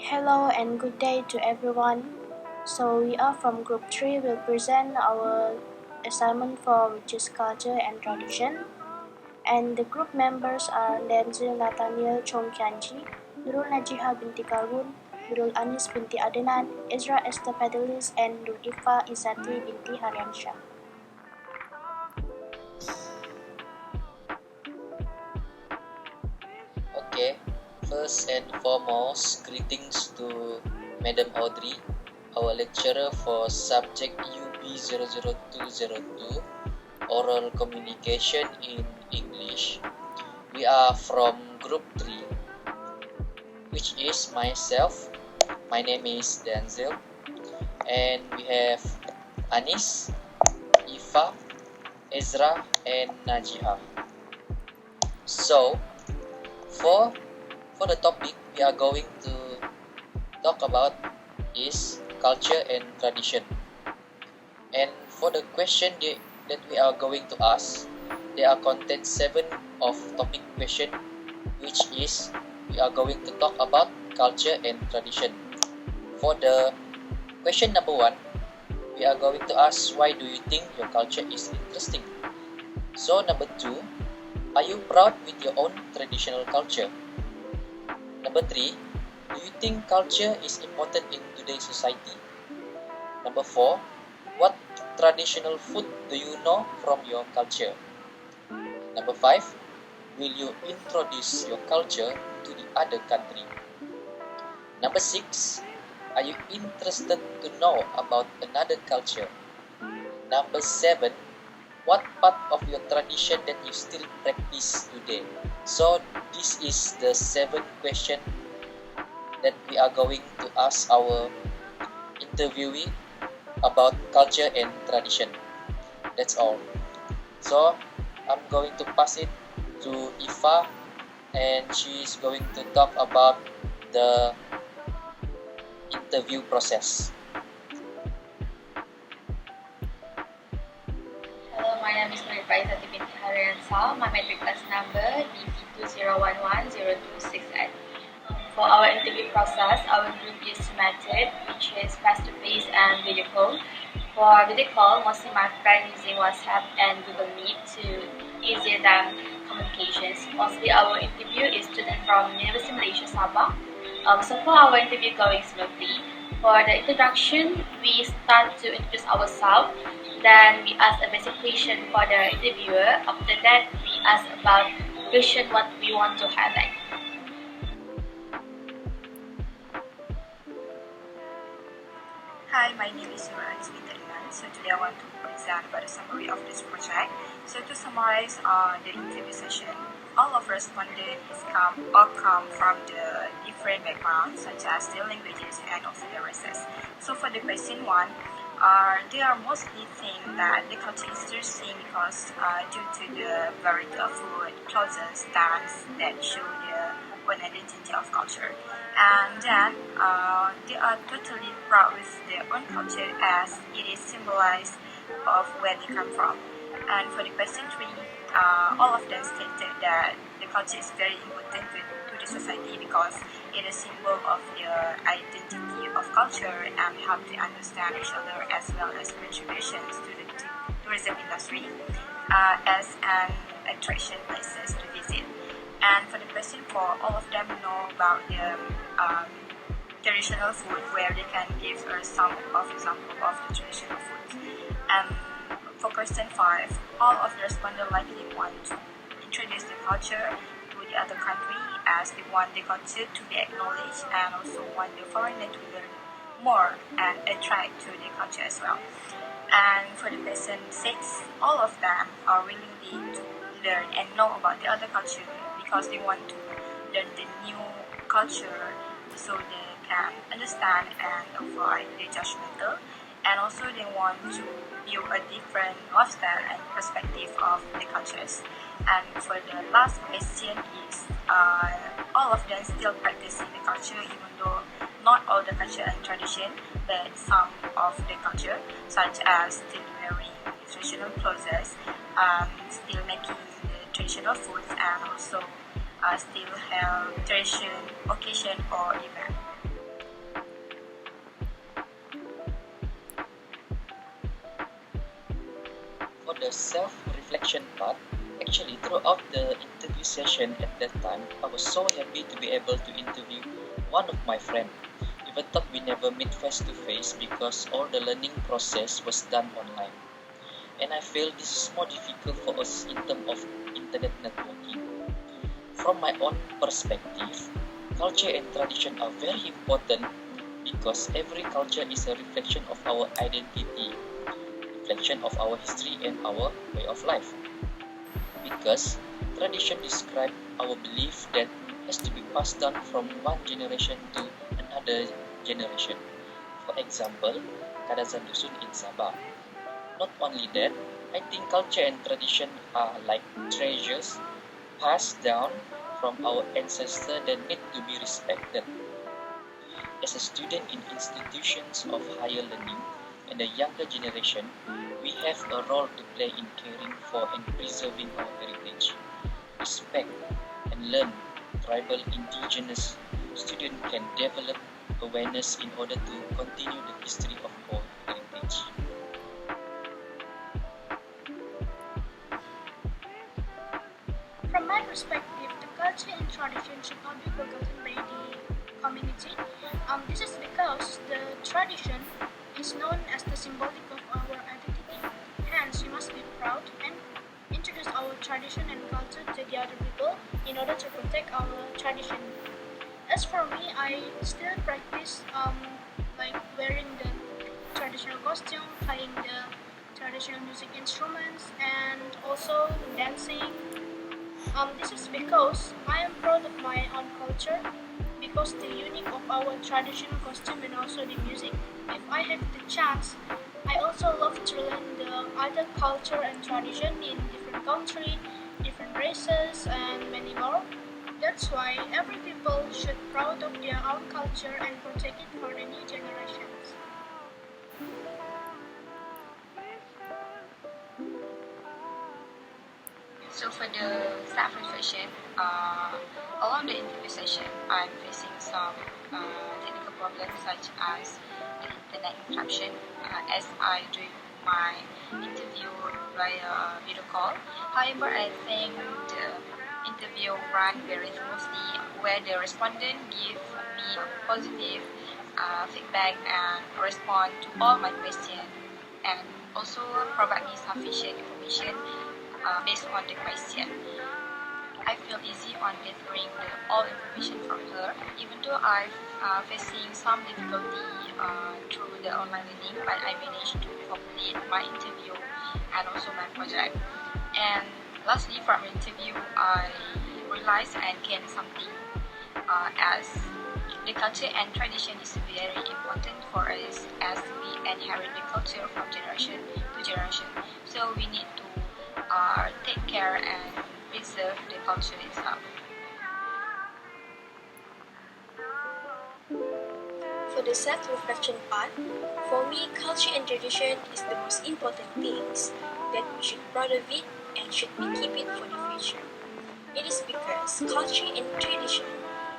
Hello and good day to everyone. So we are from group 3 will present our assignment for which is culture and tradition. And the group members are DENZIL, NATHANIEL, CHONG, QIANJIE, NURUL, Najihah binti Kalbun, NURUL Anis binti ADENAN, EZRA Esther FEDELIS, and IFFAH IZZATI binti HARIANSAH. Okay, first and foremost, greetings to Madam Audrey, our lecturer for subject UB00202, Oral Communication in English. We are from Group 3, which is myself. My name is DENZIL, and we have Anis, IFFAH, EZRA, and Najihah. So, for the topic we are going to talk about is culture and tradition. And for the question that we are going to ask, there are content 7 of topic question, which is we are going to talk about culture and tradition. For the question number 1, we are going to ask, why do you think your culture is interesting? So number 2, are you proud with your own traditional culture? Number 3, do you think culture is important in today's society? Number 4, what traditional food do you know from your culture? Number 5, will you introduce your culture to the other country? Number 6, are you interested to know about another culture? Number 7, what part of your tradition that you still practice today? So this is the 7 question that we are going to ask our interviewee about culture and tradition. That's all. So I'm going to pass it to IFFAH, and she's going to talk about the interview process. Hello, my name is IZZATI binti HARIANSAH. My metric class number BINTI 20110268. For our interview process, our group used method which is face-to-face and video call. For video call, mostly my friend using WhatsApp and Google Meet to easier than communications. Mostly our interview is student from University Malaysia Sabah. So far our interview going smoothly. For the introduction, we start to introduce ourselves. Then we ask a basic question for the interviewer. After that, we ask about question what we want to highlight. Hi, my name is NURUL. So today I want to present about a summary of this project. So to summarize the interview session, all of respondents all come from the different backgrounds such as the languages and also the races. So for the question 1, they are mostly think that the culture is interesting because due to the variety of food, clothes, dance that show the own identity of culture. And then they are totally proud with their own culture as it is symbolized of where they come from. And for the question 3, all of them stated that the culture is very important to the society because it is a symbol of the identity of culture and help to understand each other, as well as contributions to the tourism industry as an attraction places to visit. And for the question 4, all of them know about the traditional food, where they can give us some of example of the traditional food. And for question 5, all of the respondents likely want to introduce the culture to the other country, as they want the culture to be acknowledged and also want the foreigner to learn more and attract to the culture as well. And for the question 6, all of them are willing to learn and know about the other culture because they want to learn the new culture so they can understand and avoid the judgmental, and also they want to view a different lifestyle and perspective of the cultures. And for the last question is all of them still practicing the culture, even though not all the culture and tradition, but some of the culture, such as still wearing traditional clothes, still making the traditional foods, and also still have tradition, occasion or event. the self-reflection part, actually throughout the interview session at that time, I was so happy to be able to interview one of my friends. Even though we never meet face to face because all the learning process was done online. And I feel this is more difficult for us in terms of internet networking. From my own perspective, culture and tradition are very important because every culture is a reflection of our identity, reflection of our history and our way of life. Because tradition describes our belief that has to be passed down from one generation to another generation. For example, Kadazan Dusun in Sabah. Not only that, I think culture and tradition are like treasures passed down from our ancestors that need to be respected. As a student in institutions of higher learning and the younger generation, we have a role to play in caring for and preserving our heritage. Respect and learn tribal indigenous students can develop awareness in order to continue the history of our heritage. From my perspective, the culture and tradition should not be forgotten by the community. This is because the tradition is known as the symbolic of our identity. Hence, we must be proud and introduce our tradition and culture to the other people in order to protect our tradition. As for me, I still practice like wearing the traditional costume, playing the traditional music instruments, and also dancing. This is because I am proud of my own culture, because the unique of our traditional costume and also the music. If I have the chance, I also love to learn the other culture and tradition in different country, different races, and many more. That's why every people should proud of their own culture and protect it for the new generations. So for the self-reflection, along the interview session, I'm facing some technical problems such as the internet interruption as I do my interview via video call. However, I think the interview ran very smoothly where the respondent give me positive feedback and respond to all my questions and also provide me sufficient information based on the question. I feel easy on gathering all information from her, even though I'm facing some difficulty through the online learning, but I managed to complete my interview and also my project. And lastly, from the interview, I realized and gained something as the culture and tradition is very important for us as we inherit the culture from generation to generation. So we need to take care and preserve the culture itself. For the self-reflection part, for me, culture and tradition is the most important things that we should proud of it and should we keep it for the future. It is because culture and tradition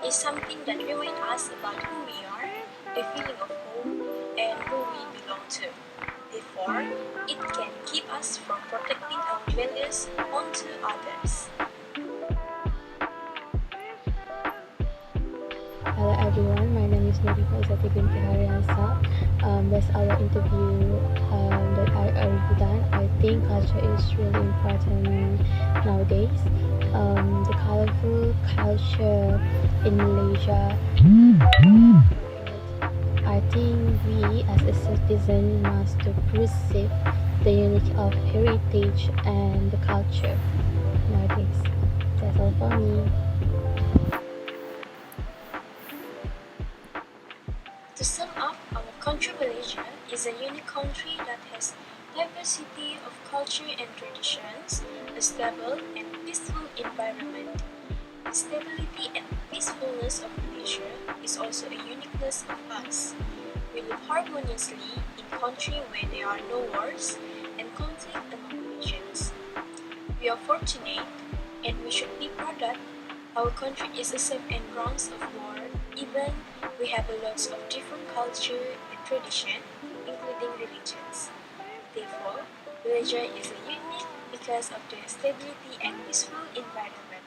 is something that reminds us about who we are, the feeling of home, and who we belong to. Therefore, it can keep us from protecting our values onto others. Hello everyone, my name is NURUL IZZATI BINTI HARIANSAH. That's our interview that I already done. I think culture is really important nowadays. The colorful culture in Malaysia. I think we as a citizen must to preserve the unity of heritage and the culture nowadays. That's all for me. To sum up, our country Malaysia is a unique country that has diversity of culture and traditions, a stable and peaceful environment. The stability and peacefulness of Malaysia is also a uniqueness of us. We live harmoniously in a country where there are no wars and conflict among nations. We are fortunate and we should be proud that our country is a safe and grounds of war, even we have a lots of different culture and tradition, including religions. Therefore, villager is unique because of the stability and peaceful environment.